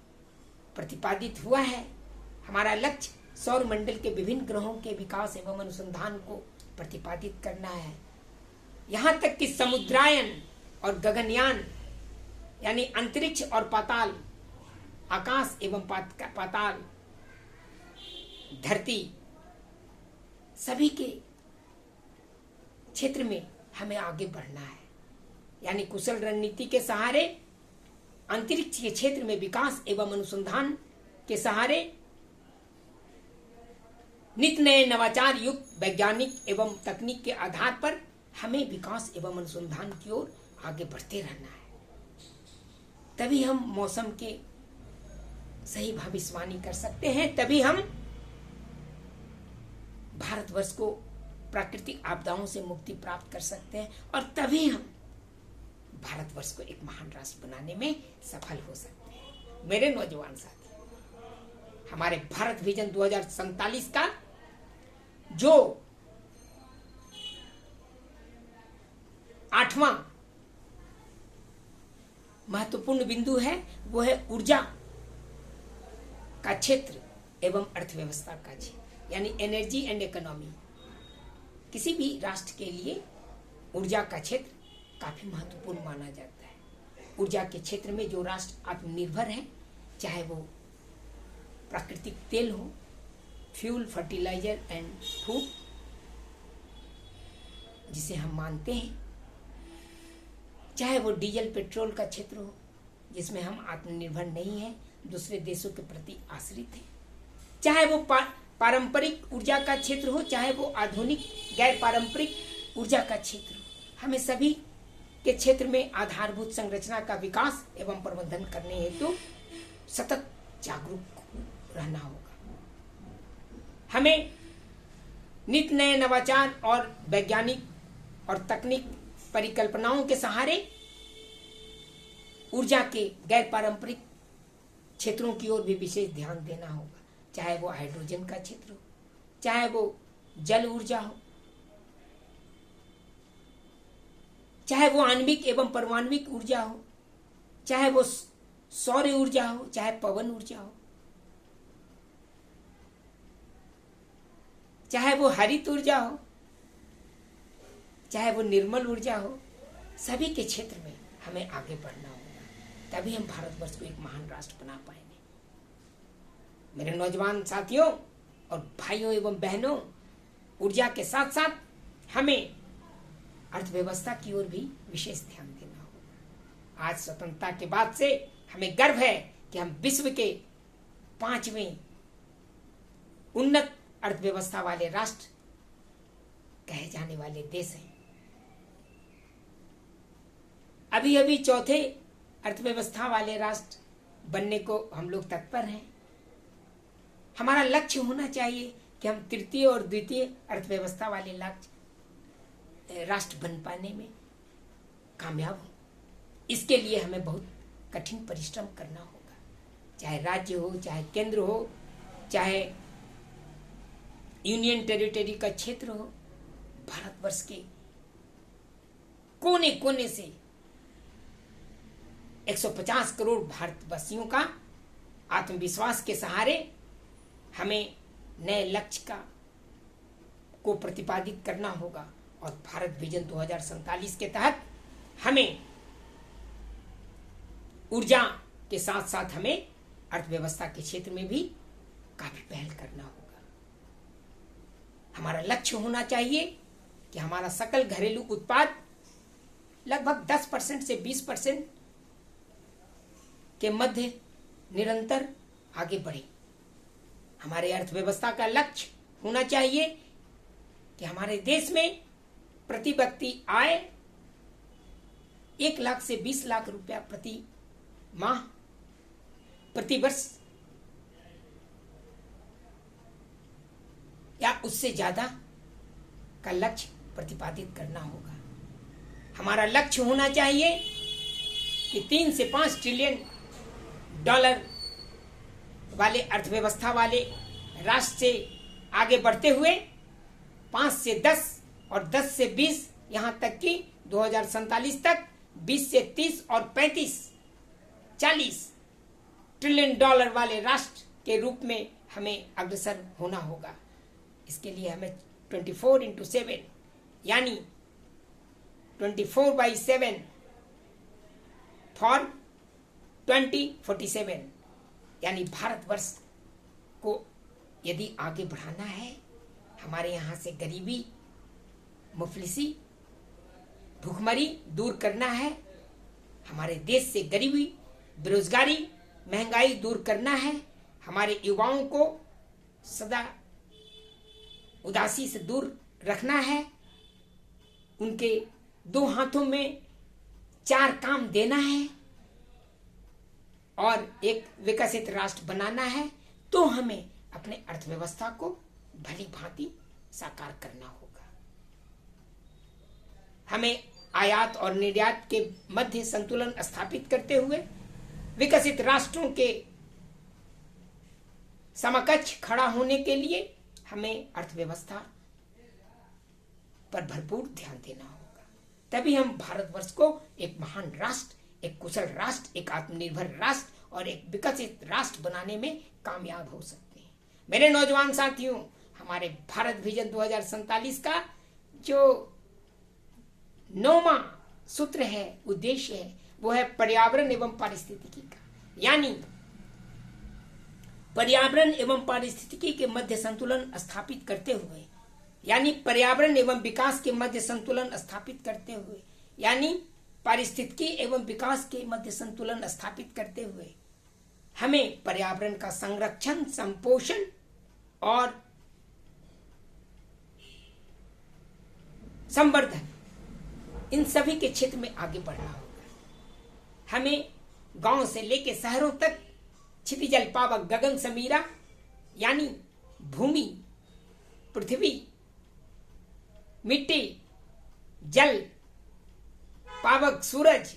[SPEAKER 1] प्रतिपादित हुआ है, हमारा लक्ष्य सौर मंडल के विभिन्न ग्रहों के विकास एवं अनुसंधान को प्रतिपादित करना है। यहां तक कि समुद्रायन और गगनयान यानी अंतरिक्ष और पाताल, आकाश एवं पाताल, धरती, सभी के क्षेत्र में हमें आगे बढ़ना है। यानी कुशल रणनीति के सहारे अंतरिक्ष के क्षेत्र में विकास एवं अनुसंधान के सहारे नित्य नए नवाचार युक्त वैज्ञानिक एवं तकनीक के आधार पर हमें विकास एवं अनुसंधान की ओर आगे बढ़ते रहना है। तभी हम मौसम के सही भविष्यवाणी कर सकते हैं, तभी हम भारतवर्ष को प्राकृतिक आपदाओं से मुक्ति प्राप्त कर सकते हैं और तभी हम भारतवर्ष को एक महान राष्ट्र बनाने में सफल हो सकते हैं। मेरे नौजवान साथी, हमारे भारत विजन 2047 का जो 8वां महत्वपूर्ण बिंदु है वो है ऊर्जा का क्षेत्र एवं अर्थव्यवस्था का क्षेत्र, यानी एनर्जी एंड इकोनॉमी। किसी भी राष्ट्र के लिए ऊर्जा का क्षेत्र काफी महत्वपूर्ण माना जाता है। ऊर्जा के क्षेत्र में जो राष्ट्र आत्मनिर्भर है, चाहे वो प्राकृतिक तेल हो, फ्यूल, फर्टिलाइजर एंड फूड जिसे हम मानते हैं, चाहे वो डीजल पेट्रोल का क्षेत्र हो जिसमें हम आत्मनिर्भर नहीं हैं, दूसरे देशों के प्रति आश्रित हैं, चाहे वो पारंपरिक ऊर्जा का क्षेत्र हो, चाहे वो आधुनिक गैर पारंपरिक ऊर्जा का क्षेत्र हो, हमें सभी के क्षेत्र में आधारभूत संरचना का विकास एवं प्रबंधन करने हेतु सतत जागरूक रहना होगा। हमें नित्य नए नवाचार और वैज्ञानिक और तकनीक परिकल्पनाओं के सहारे ऊर्जा के गैर पारंपरिक क्षेत्रों की ओर भी विशेष ध्यान देना होगा, चाहे वो हाइड्रोजन का क्षेत्र हो, चाहे वो जल ऊर्जा हो, चाहे वो आणविक एवं परमाणविक ऊर्जा हो, चाहे वो सौर ऊर्जा हो, चाहे पवन ऊर्जा हो, चाहे वो हरित ऊर्जा हो, चाहे वो निर्मल ऊर्जा हो, सभी के क्षेत्र में हमें आगे बढ़ना होगा, तभी हम भारतवर्ष को एक महान राष्ट्र बना पाएंगे। मेरे नौजवान साथियों और भाइयों एवं बहनों, ऊर्जा के साथ साथ हमें अर्थव्यवस्था की ओर भी विशेष ध्यान देना होगा। आज स्वतंत्रता के बाद से हमें गर्व है कि हम विश्व के 5वें उन्नत अर्थव्यवस्था वाले राष्ट्र कहे जाने वाले देश हैं। अभी अभी चौथे अर्थव्यवस्था वाले राष्ट्र बनने को हम लोग तत्पर हैं। हमारा लक्ष्य होना चाहिए कि हम तृतीय और द्वितीय अर्थव्यवस्था वाले राष्ट्र बन पाने में कामयाब हो। इसके लिए हमें बहुत कठिन परिश्रम करना होगा, चाहे राज्य हो, चाहे केंद्र हो, चाहे यूनियन टेरिटरी का क्षेत्र हो। भारतवर्ष के कोने कोने से 150 करोड़ भारतवासियों का आत्मविश्वास के सहारे हमें नए लक्ष्य को प्रतिपादित करना होगा और भारत विजन 2047 के तहत हमें ऊर्जा के साथ साथ हमें अर्थव्यवस्था के क्षेत्र में भी काफी पहल करना होगा। हमारा लक्ष्य होना चाहिए कि हमारा सकल घरेलू उत्पाद लगभग 10% से 20% के मध्य निरंतर आगे बढ़े। हमारे अर्थव्यवस्था का लक्ष्य होना चाहिए कि हमारे देश में प्रति व्यक्ति आय 1 लाख से 20 लाख रुपया प्रति माह प्रतिवर्ष या उससे ज्यादा का लक्ष्य प्रतिपादित करना होगा। हमारा लक्ष्य होना चाहिए कि 3 से 5 ट्रिलियन डॉलर वाले अर्थव्यवस्था वाले राष्ट्र से आगे बढ़ते हुए 5 से 10 और 10 से 20 यहाँ तक कि 2047 तक 20 से 30 और 40 ट्रिलियन डॉलर वाले राष्ट्र के रूप में हमें अग्रसर होना होगा। इसके लिए हमें 24/7 यानी 24/7 फॉर 2047 यानी भारतवर्ष को यदि आगे बढ़ाना है, हमारे यहाँ से गरीबी, मुफलिसी, भूखमरी दूर करना है, हमारे देश से गरीबी, बेरोजगारी, महंगाई दूर करना है, हमारे युवाओं को सदा उदासी से दूर रखना है, उनके 2 हाथों में 4 काम देना है और एक विकसित राष्ट्र बनाना है, तो हमें अपने अर्थव्यवस्था को भली भांति साकार करना होगा। हमें आयात और निर्यात के मध्य संतुलन स्थापित करते हुए विकसित राष्ट्रों के समकक्ष खड़ा होने के लिए हमें अर्थव्यवस्था पर भरपूर ध्यान देना होगा। तभी हम भारतवर्ष को एक महान राष्ट्र, एक कुशल राष्ट्र, एक आत्मनिर्भर राष्ट्र और एक विकसित राष्ट्र बनाने में कामयाब हो सकते हैं। मेरे नौजवान साथियों, हमारे भारत विजन 2047 का जो 9वां सूत्र है, उद्देश्य है, वो है पर्यावरण एवं पारिस्थितिकी का। यानी पर्यावरण एवं पारिस्थितिकी के मध्य संतुलन स्थापित करते हुए, यानी पर्यावरण एवं विकास के मध्य संतुलन स्थापित करते हुए, यानी पारिस्थितिकी एवं विकास के मध्य संतुलन स्थापित करते हुए हमें पर्यावरण का संरक्षण, संपोषण और संवर्धन, इन सभी के क्षेत्र में आगे बढ़ना होगा। हमें गांव से लेकर शहरों तक क्षितिजल पावक गगन समीरा, यानी भूमि, पृथ्वी, मिट्टी, जल, पावक सूरज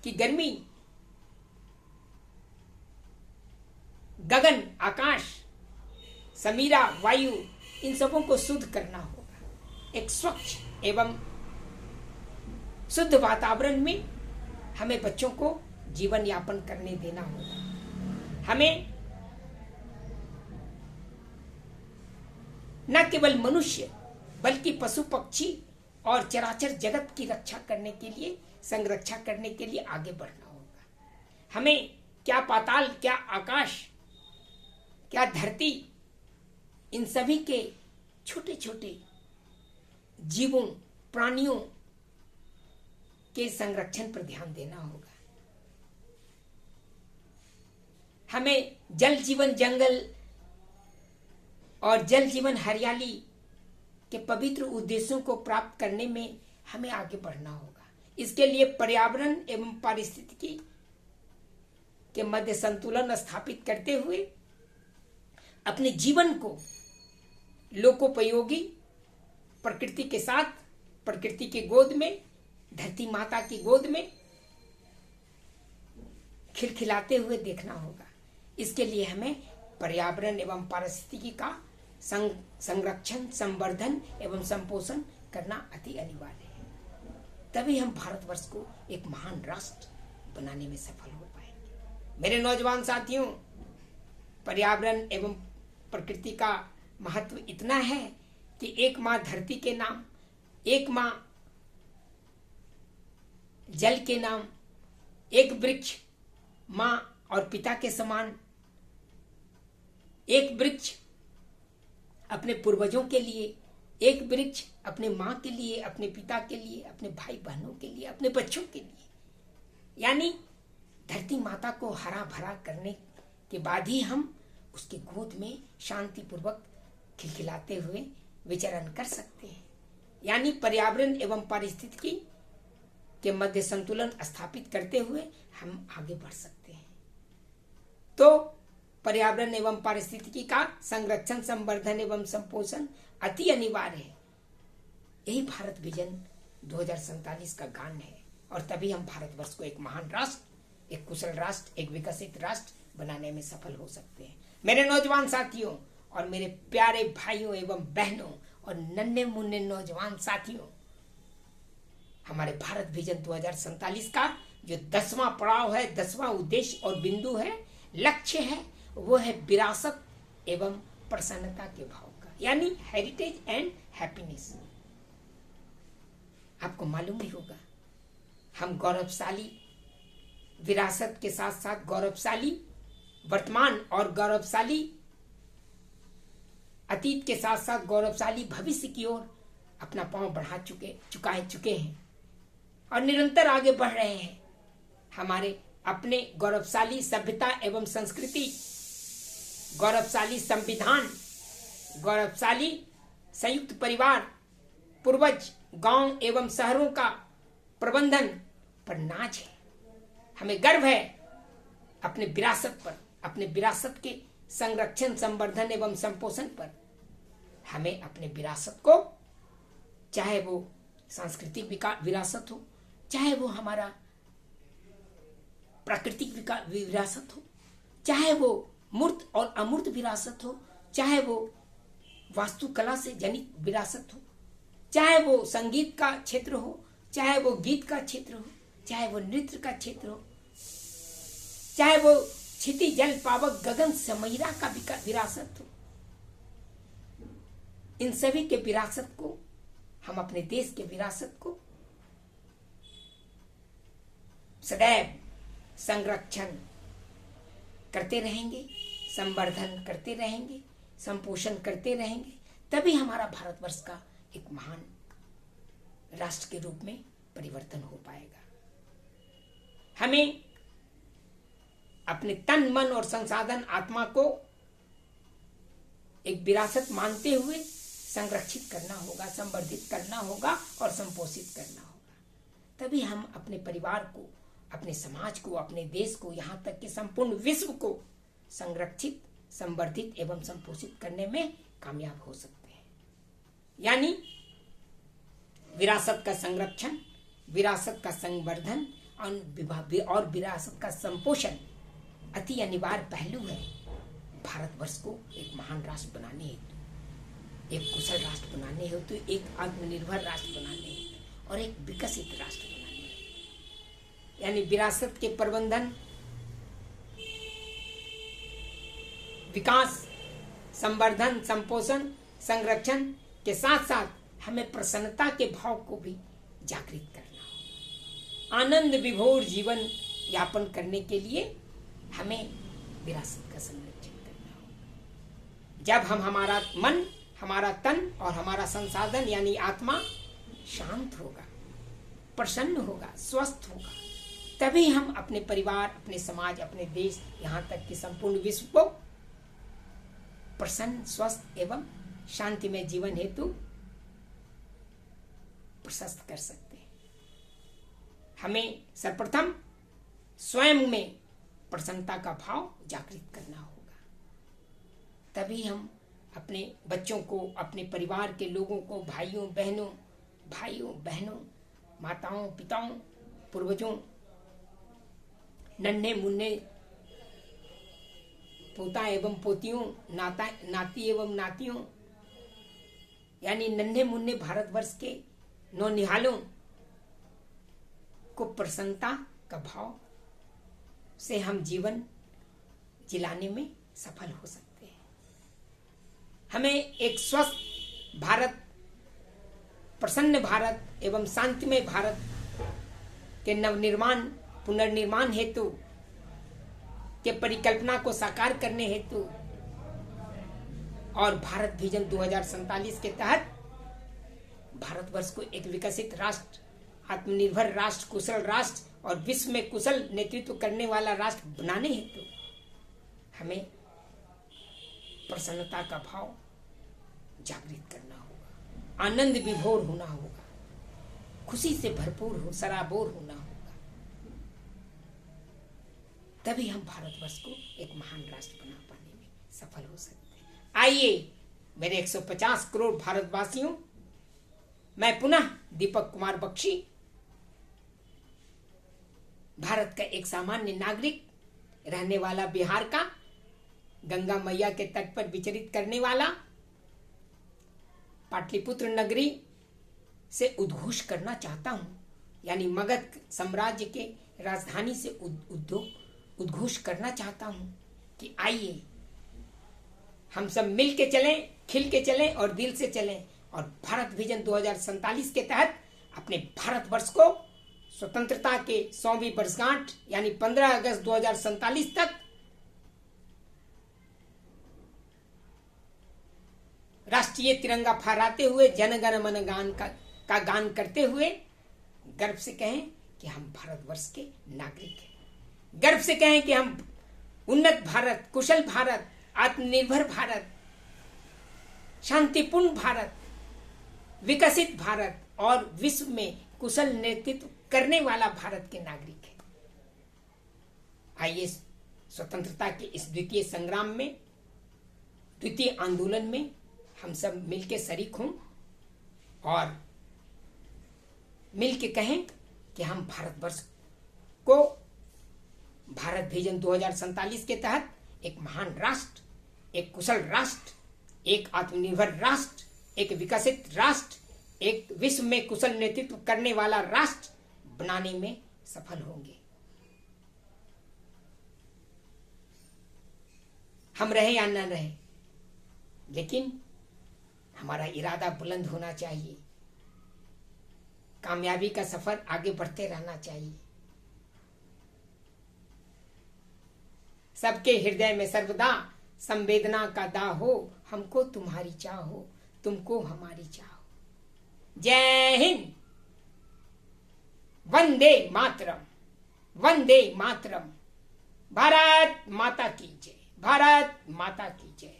[SPEAKER 1] की गर्मी, गगन आकाश, समीरा वायु, इन सबों को शुद्ध करना होगा। एक स्वच्छ एवं शुद्ध वातावरण में हमें बच्चों को जीवन यापन करने देना होगा। हमें न केवल मनुष्य बल्कि पशु पक्षी और चराचर जगत की रक्षा करने के लिए, संरक्षा करने के लिए आगे बढ़ना होगा। हमें क्या पाताल, क्या आकाश, क्या धरती, इन सभी के छोटे छोटे जीवों, प्राणियों के संरक्षण पर ध्यान देना होगा। हमें जल जीवन जंगल और जल जीवन हरियाली के पवित्र उद्देश्यों को प्राप्त करने में हमें आगे बढ़ना होगा। इसके लिए पर्यावरण एवं पारिस्थितिकी के मध्य संतुलन स्थापित करते हुए अपने जीवन को लोकोपयोगी प्रकृति के साथ, प्रकृति के गोद में, धरती माता की गोद में खिलखिलाते हुए देखना होगा। इसके लिए हमें पर्यावरण एवं पारिस्थितिकी का संरक्षण, संवर्धन एवं संपोषण करना अति अनिवार्य है। तभी हम भारतवर्ष को एक महान राष्ट्र बनाने में सफल हो पाएंगे। मेरे नौजवान साथियों, पर्यावरण एवं प्रकृति का महत्व इतना है कि एक माँ धरती के नाम, एक माँ जल के नाम, एक वृक्ष माँ और पिता के समान, एक वृक्ष अपने पूर्वजों के लिए, एक वृक्ष अपने माँ के लिए, अपने पिता के लिए, अपने भाई बहनों के लिए, अपने बच्चों के लिए। यानी धरती माता को हरा भरा करने के बाद ही हम उसके गोद में शांतिपूर्वक खिलखिलाते हुए विचरण कर सकते हैं। यानी पर्यावरण एवं पारिस्थितिकी के मध्य संतुलन स्थापित करते हुए हम आगे बढ़ सकते हैं। तो पर्यावरण एवं पारिस्थितिकी का संरक्षण, संवर्धन एवं संपोषण अति अनिवार्य है। यही भारत विजन 2047 का गान है, और तभी हम भारतवर्ष को एक महान राष्ट्र, एक कुशल राष्ट्र, एक विकसित राष्ट्र बनाने में सफल हो सकते हैं। मेरे नौजवान साथियों और मेरे प्यारे भाइयों एवं बहनों और नन्हे मुन्ने नौजवान साथियों, हमारे भारत विजन 2047 का जो 10वां पड़ाव है, 10वां उद्देश्य और बिंदु है, लक्ष्य है, वो है विरासत एवं प्रसन्नता के भाव का, यानी हेरिटेज एंड हैप्पीनेस। आपको मालूम ही होगा, हम गौरवशाली विरासत के साथ साथ गौरवशाली वर्तमान और गौरवशाली अतीत के साथ साथ गौरवशाली भविष्य की ओर अपना पांव बढ़ा चुके हैं और निरंतर आगे बढ़ रहे हैं। हमारे अपने गौरवशाली सभ्यता एवं संस्कृति, गौरवशाली संविधान, गौरवशाली संयुक्त परिवार, पूर्वज, गांव एवं शहरों का प्रबंधन पर नाज है। हमें गर्व है अपने विरासत पर, अपने विरासत के संरक्षण, संवर्धन एवं संपोषण पर। हमें अपने विरासत को, चाहे वो सांस्कृतिक विरासत हो, चाहे वो हमारा प्राकृतिक विरासत हो, चाहे वो मूर्त और अमूर्त विरासत हो, चाहे वो वास्तुकला से जनित विरासत हो, चाहे वो संगीत का क्षेत्र हो, चाहे वो गीत का क्षेत्र हो, चाहे वो नृत्य का क्षेत्र हो, चाहे वो क्षिति जल पावक गगन समैरा का विरासत हो। इन सभी के विरासत को, हम अपने देश के विरासत को सदैव संरक्षण करते रहेंगे, संवर्धन करते रहेंगे, संपोषण करते रहेंगे, तभी हमारा भारतवर्ष का एक महान राष्ट्र के रूप में परिवर्तन हो पाएगा। हमें अपने तन, मन और संसाधन, आत्मा को एक विरासत मानते हुए संरक्षित करना होगा, संवर्धित करना होगा और संपोषित करना होगा। तभी हम अपने परिवार को, अपने समाज को, अपने देश को, यहाँ तक कि संपूर्ण विश्व को संरक्षित, संवर्धित एवं संपोषित करने में कामयाब हो सकते हैं। यानी विरासत का संरक्षण, विरासत का संवर्धन और विरासत का संपोषण अति अनिवार्य पहलू है भारतवर्ष को एक महान राष्ट्र बनाने हेतु, एक कुशल राष्ट्र बनाने हेतु, एक आत्मनिर्भर राष्ट्र बनाने हेतु और एक विकसित राष्ट्र बनाने हेतु। यानी विरासत के प्रबंधन, विकास, संवर्धन, संपोषण, संरक्षण के साथ साथ हमें प्रसन्नता के भाव को भी जागृत करना हो। आनंद विभोर जीवन यापन करने के लिए हमें विरासत का संरक्षण करना होगा। जब हम हमारा मन, हमारा तन और हमारा संसाधन यानी आत्मा शांत होगा, प्रसन्न होगा, स्वस्थ होगा, तभी हम अपने परिवार, अपने समाज, अपने देश, यहाँ तक कि संपूर्ण विश्व को प्रसन्न, स्वस्थ एवं शांतिमय जीवन हेतु प्रशस्त कर सकते हैं। हमें सर्वप्रथम स्वयं में प्रसन्नता का भाव जागृत करना होगा, तभी हम अपने बच्चों को, अपने परिवार के लोगों को, भाइयों बहनों, माताओं, पिताओं, पूर्वजों, नन्हे मुन्ने पोता एवं पोतियों, नाती एवं नातियों, यानी नन्हे मुन्ने भारतवर्ष के नौनिहालों को प्रसन्नता का भाव से हम जीवन जिलाने में सफल हो सकते हैं। हमें एक स्वस्थ भारत, प्रसन्न भारत एवं शांतिमय भारत के नवनिर्माण, पुनर्निर्माण हेतु के परिकल्पना को साकार करने हेतु और भारत विजन 2047 के तहत भारतवर्ष को एक विकसित राष्ट्र, आत्मनिर्भर राष्ट्र, कुशल राष्ट्र और विश्व में कुशल नेतृत्व करने वाला राष्ट्र बनाने हेतु हमें प्रसन्नता का भाव जागृत करना होगा, आनंद विभोर होना होगा, खुशी से भरपूर हो, सराबोर होना होगा। तभी हम भारतवर्ष को एक महान राष्ट्र बना पाने में सफल हो सकते हैं। आइए मेरे 150 करोड़ भारतवासियों, मैं पुनः दीपक कुमार बख्शी, भारत का एक सामान्य नागरिक, रहने वाला बिहार का, गंगा मैया के तट पर विचरित करने वाला, पाटलिपुत्र नगरी से उद्घोष करना चाहता हूं, यानी मगध साम्राज्य के राजधानी से उद्घोष करना चाहता हूं कि आइए हम सब मिल के चलें, खिल के चलें और दिल से चलें और भारत विजन 2047 के तहत अपने भारतवर्ष को स्वतंत्रता के 100वीं वर्षगांठ यानी 15 अगस्त 2047 तक राष्ट्रीय तिरंगा फहराते हुए जन गण मन गान का गान करते हुए गर्व से कहें कि हम भारतवर्ष के नागरिक हैं। गर्व से कहें कि हम उन्नत भारत, कुशल भारत, आत्मनिर्भर भारत, शांतिपूर्ण भारत, विकसित भारत और विश्व में कुशल नेतृत्व करने वाला भारत के नागरिक हैं। आइए स्वतंत्रता के इस द्वितीय संग्राम में, द्वितीय आंदोलन में हम सब मिलके शरीक हों और मिलके कहें कि हम भारतवर्ष को भारत विजन 2047 के तहत एक महान राष्ट्र, एक कुशल राष्ट्र, एक आत्मनिर्भर राष्ट्र, एक विकसित राष्ट्र, एक विश्व में कुशल नेतृत्व करने वाला राष्ट्र बनाने में सफल होंगे। हम रहे या न रहे, लेकिन हमारा इरादा बुलंद होना चाहिए। कामयाबी का सफर आगे बढ़ते रहना चाहिए। सबके हृदय में सर्वदा संवेदना का दाह हो, हमको तुम्हारी चाह हो, तुमको हमारी चाह हो। जय हिंद। वंदे मातरम, वंदे मातरम। भारत माता की जय, भारत माता की जय।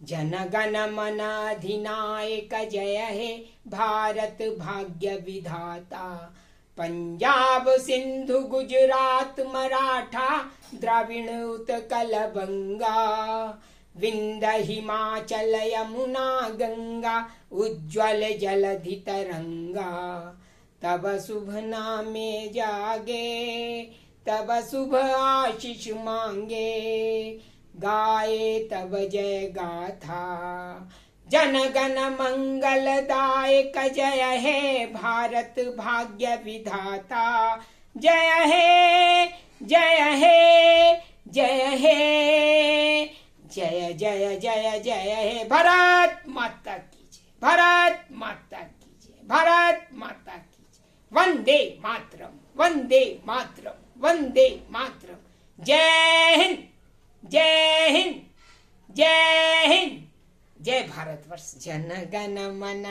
[SPEAKER 1] जन गण मन अधिनायक जय हे भारत भाग्य विधाता। पंजाब सिंधु गुजरात मराठा द्राविड़ उत्कल बंगा। विंध हिमाचल यमुना गंगा उज्ज्वल जलधि तरंगा। तब शुभ नामे जागे, तब शुभ आशीष मांगे। गाए तब जय गाथा, जन गण मंगलदायक जय हे भारत भाग्य विधाता। जय हे, जय हे, जय हे, जय जय जय जय हे भारत माता की जय, भारत माता की जय, भारत माता की जय। वंदे मातरम, वंदे मातरम, वंदे मातरम। जय हिंद, जय हिंद, जय हिंद, जय भारतवर्ष। जन गण मन